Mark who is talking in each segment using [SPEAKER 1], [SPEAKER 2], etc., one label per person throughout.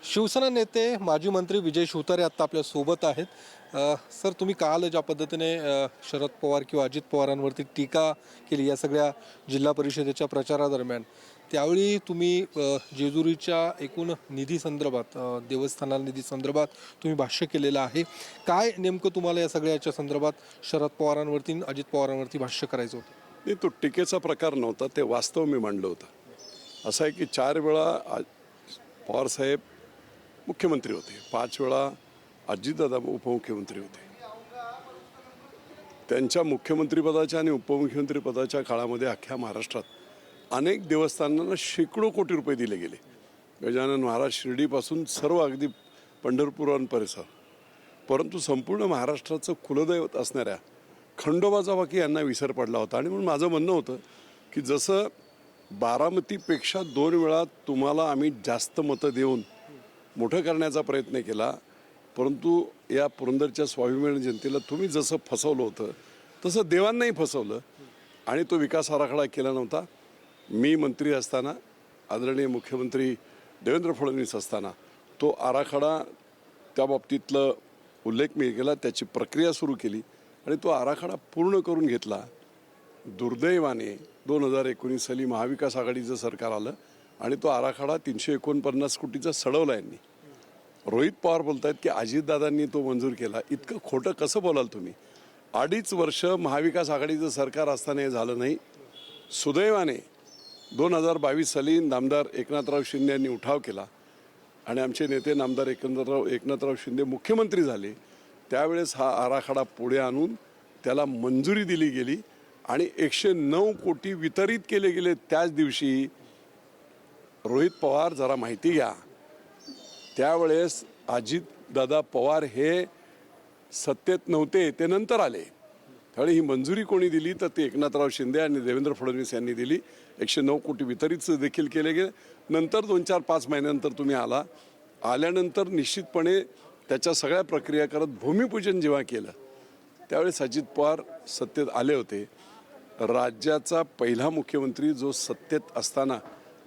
[SPEAKER 1] शिवसेना नेते माजी मंत्री विजय शिवतारे आता आपल्या सोबत आहेत. सर, तुम्ही काल ज्या पद्धतीने शरद पवार किंवा अजित पवारांवरती टीका केली या सगळ्या जिल्हा परिषदेच्या प्रचारादरम्यान, त्यावेळी तुम्ही जेजुरीच्या एकूण निधी संदर्भात, देवस्थानाला निधी संदर्भात तुम्ही भाष्य केलेलं आहे. काय नेमकं तुम्हाला या सगळ्याच्या संदर्भात शरद पवारांवरती अजित पवारांवरती भाष्य करायचं होतं?
[SPEAKER 2] नाही, तो टीकेचा प्रकार नव्हता, ते वास्तव मी मांडलं होतं. असं आहे की 4 वेळा पवारसाहेब मुख्यमंत्री होते, 5 वेळा अजितदादा उपमुख्यमंत्री होते. त्यांच्या मुख्यमंत्रीपदाच्या आणि उपमुख्यमंत्रीपदाच्या काळामध्ये अख्ख्या महाराष्ट्रात अनेक देवस्थानांना शेकडो कोटी रुपये दिले गेले. गजानन महाराज शिर्डीपासून सर्व अगदी पंढरपूर परिसर, परंतु संपूर्ण महाराष्ट्राचं कुलदैवत असणाऱ्या खंडोबाचा बाकी यांना विसर पडला होता. आणि म्हणून माझं म्हणणं होतं की जसं बारामतीपेक्षा 2 वेळा तुम्हाला आम्ही जास्त मतं देऊन मोठं करण्याचा प्रयत्न केला, परंतु या पुरंदरच्या स्वाभिमानी जनतेला तुम्ही जसं फसवलं होतं तसं देवांनाही फसवलं आणि तो विकास आराखडा केला नव्हता. मी मंत्री असताना, आदरणीय मुख्यमंत्री देवेंद्र फडणवीस असताना तो आराखडा, त्या बाबतीतलं उल्लेख मी केला, त्याची प्रक्रिया सुरू केली आणि तो आराखडा पूर्ण करून घेतला. दुर्दैवाने 2019 साली महाविकास आघाडीचं सरकार आलं आणि तो आराखडा 349 कोटीचा सडवला यांनी. रोहित पवार बोलतायत की अजितदादांनी तो मंजूर केला. इतकं खोटं कसं बोलाल तुम्ही? 2.5 वर्ष महाविकास आघाडीचं सरकार असताना हे झालं नाही. सुदैवाने 2022 साली नामदार एकनाथराव शिंदे यांनी उठाव केला आणि आमचे नेते नामदार एकनाथराव शिंदे मुख्यमंत्री झाले. त्यावेळेस हा आराखडा पुढे आणून त्याला मंजुरी दिली गेली आणि 109 कोटी वितरित केले गेले. त्याच दिवशी रोहित पवार, जरा माहिती घ्या, त्यावेळेस अजितदादा पवार हे सत्तेत नव्हते, ते नंतर आले. त्यावेळी ही मंजुरी कोणी दिली तर ते एकनाथराव शिंदे आणि देवेंद्र फडणवीस यांनी दिली. 109 कोटी वितरित देखील केले गेले. नंतर 2-4-5 महिन्यानंतर तुम्ही आल्यानंतर निश्चितपणे त्याच्या सगळ्या प्रक्रिया करत भूमिपूजन जेव्हा केलं त्यावेळेस अजित पवार सत्तेत आले होते. राज्याचा पहिला मुख्यमंत्री जो सत्तेत असताना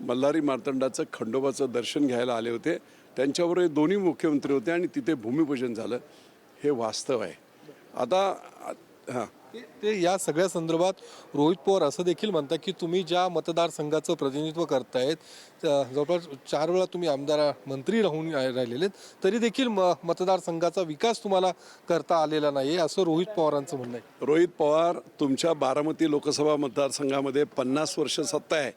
[SPEAKER 2] मल्हारी मार्तंडाचं खंडोबाचं दर्शन घ्यायला आले होते, त्यांच्यावर हे दोन्ही मुख्यमंत्री होते आणि तिथे भूमिपूजन झालं. हे वास्तव आहे. आता
[SPEAKER 1] ते या सगळ्या संदर्भात रोहित पवार असं देखील म्हणतात की तुम्ही ज्या मतदारसंघाचं प्रतिनिधित्व करतायत, जवळपास 4 वेळा तुम्ही आमदार मंत्री राहून राहिलेले, तरी देखील मतदारसंघाचा विकास तुम्हाला करता आलेला नाही, असं रोहित पवारांचं म्हणणं आहे.
[SPEAKER 2] रोहित पवार, तुमच्या बारामती लोकसभा मतदारसंघामध्ये 50 वर्ष सत्ता आहे.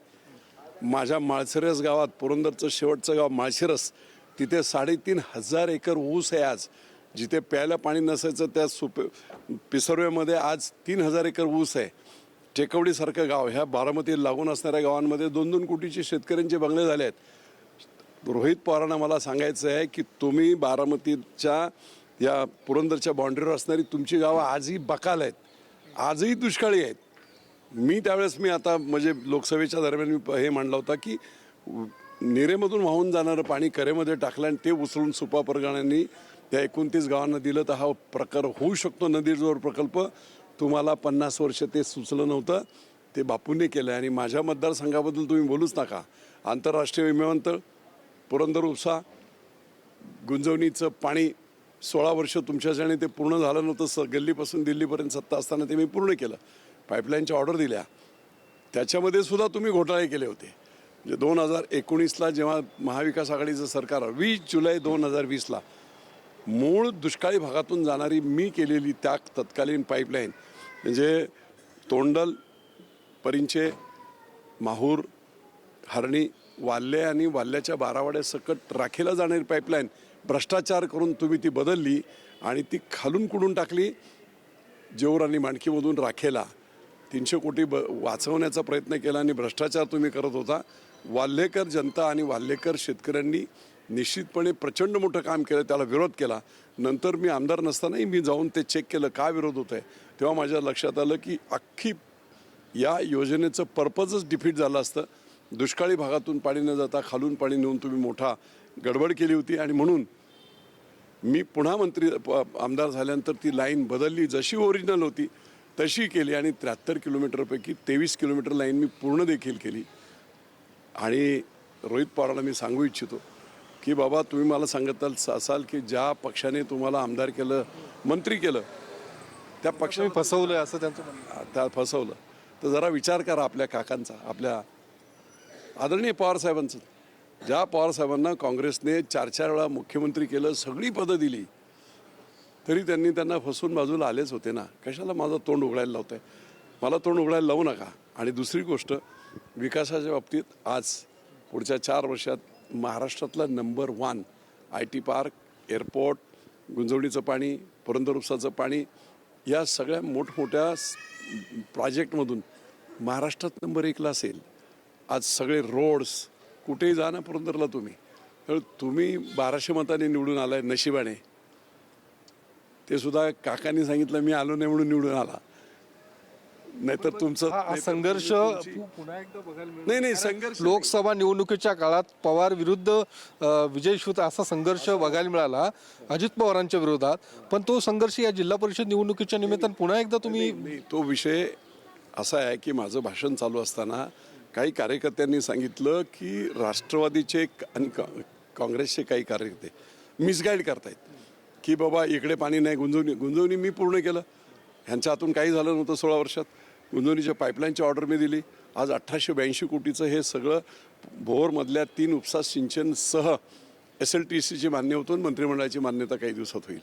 [SPEAKER 2] माझ्या माळशिरस गावात, पुरंदरचं शेवटचं गाव माळशिरस, तिथे 3,500 एकर ऊस आहे. आज जिथे प्यायला पाणी नसायचं त्या पिसर्वेमध्ये आज 3,000 एकर ऊस आहे. टेकवडीसारखं गाव, ह्या बारामतीला लागून असणाऱ्या गावांमध्ये 2-2 कोटीचे शेतकऱ्यांचे बंगले झाले आहेत. रोहित पवारांना मला सांगायचं आहे की तुम्ही बारामतीच्या या पुरंदरच्या बाउंड्रीवर असणारी तुमची गावं आजही बकाल आहेत, आजही दुष्काळी आहेत. त्यावेळेस आता म्हणजे लोकसभेच्या दरम्यान मी हे मांडला होता की निरेमधून वाहून जाणारं पाणी करेमध्ये टाकलं आणि ते उचलून सुपा परगण्यांनी त्या 29 गावांना दिलं तर हा प्रकार होऊ शकतो. नदीजोड प्रकल्प तुम्हाला 50 वर्ष ते सुचलं नव्हतं, ते बापूंनी केलं. आणि माझ्या मतदारसंघाबद्दल तुम्ही बोलूच नका. आंतरराष्ट्रीय विमानतळ, पुरंदर उपसा, गुंजवणीचं पाणी 16 वर्ष तुमच्याच्याने ते पूर्ण झालं नव्हतं. गल्लीपासून दिल्लीपर्यंत सत्ता असताना ते मी पूर्ण केलं. पाईपलाईनच्या ऑर्डर दिल्या, त्याच्यामध्ये सुद्धा तुम्ही घोटाळे केले होते. म्हणजे 2019ला जेव्हा महाविकास आघाडीचं सरकार, 20 जुलै 2020ला मूळ दुष्काळी भागातून जाणारी मी केलेली त्या तत्कालीन पाईपलाईन, म्हणजे तोंडल, परिंचे, माहूर, हरणी, वाल्हे आणि वाल्ह्याच्या बारावाड्या सकट राखेला जाणारी पाईपलाईन भ्रष्टाचार करून तुम्ही ती बदलली आणि ती खालून कुडून टाकली जेऊर आणि माणकीमधून राखेला. 300 कोटी वाचवण्याचा प्रयत्न केला आणि भ्रष्टाचार तुम्ही करत होता. वाल्हेकर जनता आणि वाल्हेकर शेतकऱ्यांनी निश्चितपणे प्रचंड मोठं काम केलं, त्याला विरोध केला. नंतर मी आमदार नसतानाही मी जाऊन ते चेक केलं का विरोध होत आहे. तेव्हा माझ्या लक्षात आलं की अख्खी या योजनेचं पर्पजच डिफीट झालं असतं. दुष्काळी भागातून पाणी न जाता खालून पाणी नेऊन तुम्ही मोठा गडबड केली होती. आणि म्हणून मी पुन्हा आमदार झाल्यानंतर ती लाईन बदलली, जशी ओरिजिनल होती तशी केली आणि 73 किलोमीटरपैकी 23 किलोमीटर लाईन मी पूर्ण देखील केली. आणि रोहित पवारांना मी सांगू इच्छितो की बाबा तुम्ही मला सांगत असाल की ज्या पक्षाने तुम्हाला आमदार केलं, मंत्री केलं, त्या पक्षाने
[SPEAKER 1] तुम्ही फसवलंय असं त्यांचं म्हणणं आहे.
[SPEAKER 2] त्या फसवलं. तर जरा विचार करा आपल्या काकांचा, आपल्या आदरणीय पवारसाहेबांचं. ज्या पवारसाहेबांना काँग्रेसने 4-4 वेळा मुख्यमंत्री केलं, सगळी पदं दिली, तरी त्यांना फसून बाजूला आलेच होते ना. कशाला माझं तोंड उघडायला लावतंय? मला तोंड उघडायला लावू नका. आणि दुसरी गोष्ट, विकासाच्या बाबतीत आज पुढच्या 4 वर्षात महाराष्ट्रातला नंबर 1 IT पार्क, एअरपोर्ट, गुंजवणीचं पाणी, पुरंदर उपसाचं पाणी, या सगळ्या मोठमोठ्या प्रोजेक्टमधून महाराष्ट्रात नंबर 1ला असेल. आज सगळे रोड्स, कुठेही जा ना पुरंदरला तुम्ही 1200 मतांनी निवडून आलाय नशिबाने. ते सुद्धा काकांनी सांगितलं मी आलो नाही म्हणून निवडून आला, नाहीतर तुमचं
[SPEAKER 1] हा संघर्ष पुन्हा एकदा बघायला मिळेल.
[SPEAKER 2] नाही संघर्ष
[SPEAKER 1] लोकसभा निवडणुकीच्या काळात पवार विरुद्ध विजय शूत असा संघर्ष बघायला मिळाला अजित पवारांच्या विरोधात, पण तो संघर्ष या जिल्हा परिषद निवडणुकीच्या निमित्तानं पुन्हा एकदा तुम्ही
[SPEAKER 2] नाही, तो विषय असा आहे की माझं भाषण चालू असताना काही कार्यकर्त्यांनी सांगितलं की राष्ट्रवादीचे आणि काँग्रेसचे काही कार्यकर्ते मिसगाईड करतायत की बाबा इकडे पाणी नाही, गुंजवणी मी पूर्ण केलं. ह्यांच्या हातून काही झालं नव्हतं 16 वर्षात. गुंजवणीच्या पाईपलाईनची ऑर्डर मी दिली. आज 1882 कोटीचं हे सगळं भोरमधल्या 3 उपसा सिंचनसह SLTCची मान्य होतो, मंत्रिमंडळाची मान्यता काही दिवसात होईल.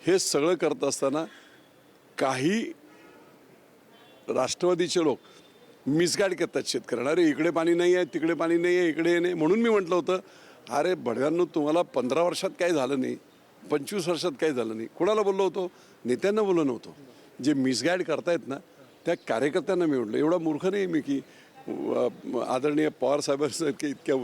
[SPEAKER 2] हे सगळं करत असताना काही राष्ट्रवादीचे लोक मिसगाईड करतात शेतकऱ्यांना. अरे इकडे पाणी नाही आहे, तिकडे पाणी नाही आहे, इकडे नाही. म्हणून मी म्हटलं होतं अरे बडव्यांनो, तुम्हाला 15 वर्षात काही झालं नाही, 25 वर्षात काही झालं नाही. कोणाला बोललो होतो? नेत्यांना बोललो नव्हतो. जे मिसगाईड करतायत ना त्या कार्यकर्त्यांना मी म्हटलं. एवढा मूर्ख नाही मी की आदरणीय पवार साहेबांचं की इतक्या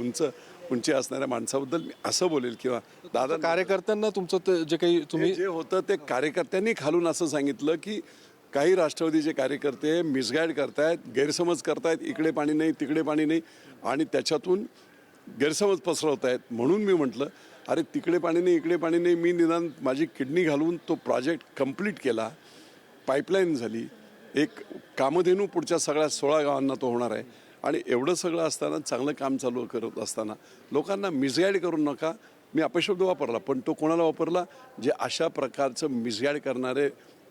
[SPEAKER 2] उंची असणाऱ्या माणसाबद्दल मी असं बोलेल किंवा दादा.
[SPEAKER 1] कार्यकर्त्यांना तुमचं जे काही तुम्ही
[SPEAKER 2] जे होतं ते कार्यकर्त्यांनी खालून असं सांगितलं की काही राष्ट्रवादीचे कार्यकर्ते मिसगाईड करतायत, गैरसमज करतायत, इकडे पाणी नाही, तिकडे पाणी नाही, आणि त्याच्यातून गैरसमज पसरवत आहेत. म्हणून मी म्हटलं अरे तिकडे पाणी नाही, इकडे पाणी नाही. मी निदान माझी किडनी घालून तो प्रोजेक्ट कंप्लीट केला, पाईपलाईन झाली, एक कामधेनू पुढच्या सगळ्या 16 गावांना तो होणार आहे. आणि एवढं सगळं असताना, चांगलं काम चालू करत असताना लोकांना मिसगाईड करू नका. मी अपशब्द वापरला, पण तो कोणाला वापरला? जे अशा प्रकारचं मिसगाईड करणारे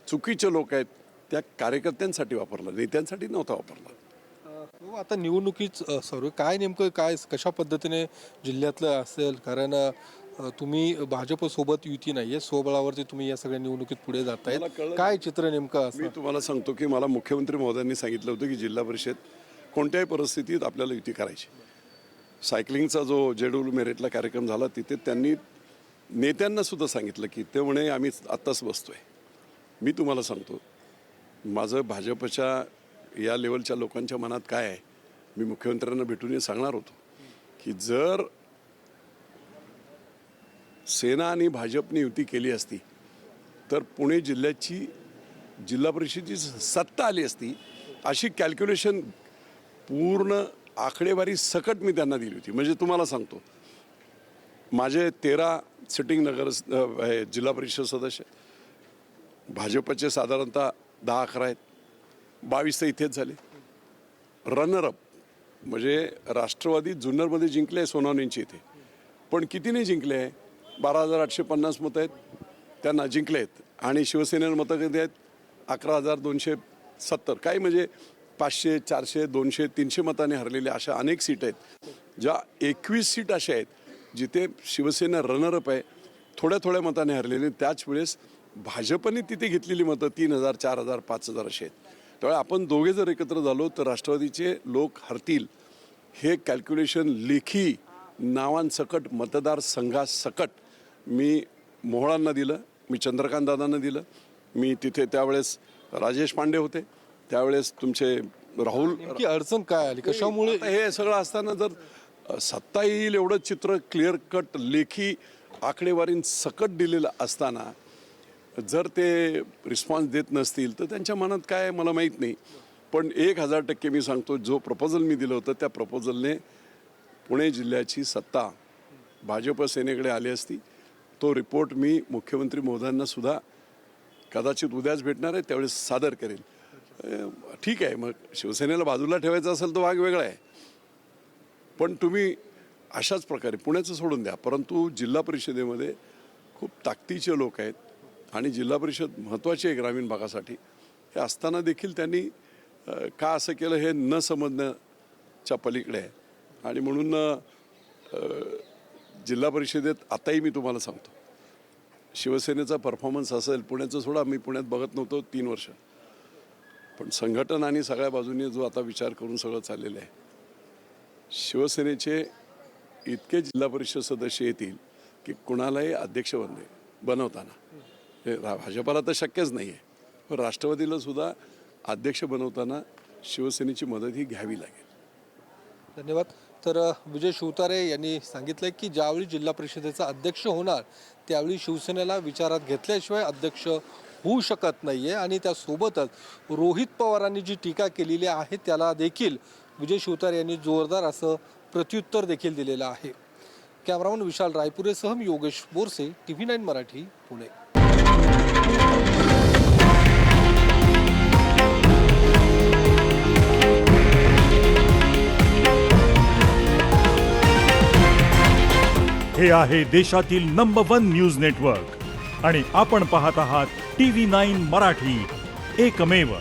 [SPEAKER 2] चुकीचे लोक आहेत त्या कार्यकर्त्यांसाठी वापरला, नेत्यांसाठी नव्हता वापरला.
[SPEAKER 1] आता निवडणुकीच सर्व काय नेमकं काय कशा पद्धतीने जिल्ह्यातलं असेल? कारण तुम्ही भाजपसोबत युती नाहीये, स्वबळावरती तुम्ही या सगळ्या निवडणुकीत पुढे जातायत. काय चित्र नेमकं असं?
[SPEAKER 2] मी तुम्हाला सांगतो की मला मुख्यमंत्री महोदयांनी सांगितलं होतं की जिल्हा परिषद कोणत्याही परिस्थितीत आपल्याला युती करायची. सायकलिंगचा जो JW मेरिटला कार्यक्रम झाला तिथे त्यांनी नेत्यांना सुद्धा सांगितलं की ते म्हणे आम्ही आत्ताच बसतोय. मी तुम्हाला सांगतो माझं भाजपच्या या लेवलच्या लोकांच्या मनात काय आहे, मी मुख्यमंत्र्यांना भेटून हे सांगणार होतो की जर सेना आणि भाजपने युती केली असती तर पुणे जिल्ह्याची जिल्हा परिषदेची सत्ता आली असती, अशी कॅल्क्युलेशन पूर्ण आकडेवारी सकट मी त्यांना दिली होती. म्हणजे तुम्हाला सांगतो माझे 13 सिटिंग जिल्हा परिषद सदस्य, भाजपचे साधारणतः 10-11 आहेत, 22 तर इथेच झाले. रनरअप म्हणजे राष्ट्रवादी जुन्नरमध्ये जिंकले आहे सोनावणेंची इथे, पण कितीने जिंकले आहे? 12,850 मतं आहेत त्यांना जिंकले आहेत. आणि शिवसेनेनं मतं किती आहेत? 11,270. काही म्हणजे 500, 400, 200, 300 मतांनी हरलेले अशा अनेक सीट आहेत. ज्या 21 सीट अशा आहेत जिथे शिवसेना रनरअप आहे, थोड्या थोड्या मताने हरलेले. त्याच वेळेस भाजपने तिथे घेतलेली मतं 3,000, 4,000, 5,000 असे आहेत. त्यामुळे आपण दोघे जर एकत्र झालो तर राष्ट्रवादीचे लोक हरतील हे कॅल्क्युलेशन लेखी नावांसकट, मतदारसंघासकट मी मोहळांना दिलं, मी चंद्रकांत दादांना दिलं. मी तिथे त्यावेळेस राजेश पांडे होते, त्यावेळेस तुमचे राहुल.
[SPEAKER 1] नेमकी अडचण काय आली, कशामुळे?
[SPEAKER 2] हे सगळं असताना जर सत्ता येईल एवढं चित्र क्लिअर कट लेखी आकडेवारींसकट दिलेलं असताना जर ते रिस्पॉन्स देत नसतील तर त्यांच्या मनात काय आहे मला माहीत नाही. पण 1000% मी सांगतो, जो प्रपोजल मी दिलं होतं त्या प्रपोजलने पुणे जिल्ह्याची सत्ता भाजप सेनेकडे आली असती. तो रिपोर्ट मी मुख्यमंत्री महोदयांना सुद्धा कदाचित उद्याच भेटणार आहे, त्यावेळेस सादर करेल. ठीक आहे, मग शिवसेनेला बाजूला ठेवायचं असेल तो भाग वेगळा आहे, पण तुम्ही अशाच प्रकारे पुण्याचं सोडून द्या, परंतु जिल्हा परिषदेमध्ये खूप ताकदीचे लोक आहेत आणि जिल्हा परिषद महत्त्वाची आहे ग्रामीण भागासाठी. हे असताना देखील त्यांनी का असं केलं हे न समजण्याच्या पलीकडे आहे. आणि म्हणून जिल्हा परिषदेत आताही मी तुम्हाला सांगतो, शिवसेनेचा परफॉर्मन्स असेल, पुण्याचं सोडा, मी पुण्यात बघत नव्हतो 3 वर्ष, पण संघटन आणि सगळ्या बाजूने जो आता विचार करून सगळं चाललेलं आहे, शिवसेनेचे इतके जिल्हा परिषद सदस्य येतील की कुणालाही अध्यक्ष बनवताना, हे भाजपाला तर शक्यच नाही आहे, पण राष्ट्रवादीला सुद्धा अध्यक्ष बनवताना शिवसेनेची मदत ही घ्यावी लागेल.
[SPEAKER 1] धन्यवाद. तर विजय शिवतारे यांनी सांगितलं की ज्यावेळी जिल्हा परिषदेचा अध्यक्ष होणार त्यावेळी शिवसेनेला विचारात घेतल्याशिवाय अध्यक्ष होऊ शकत नाहीये. आणि त्यासोबतच रोहित पवारांनी जी टीका केलेली आहे त्याला देखील विजय शिवतारे यांनी जोरदार असं प्रत्युत्तर देखील दिलेलं आहे. कॅमेरामन विशाल रायपुरेसह मी योगेश बोरसे, TV9 मराठी, पुणे.
[SPEAKER 3] हे आहे देशातील नंबर 1 न्यूज नेटवर्क आणि आपण पाहत आहात TV9 मराठी, एकमेव.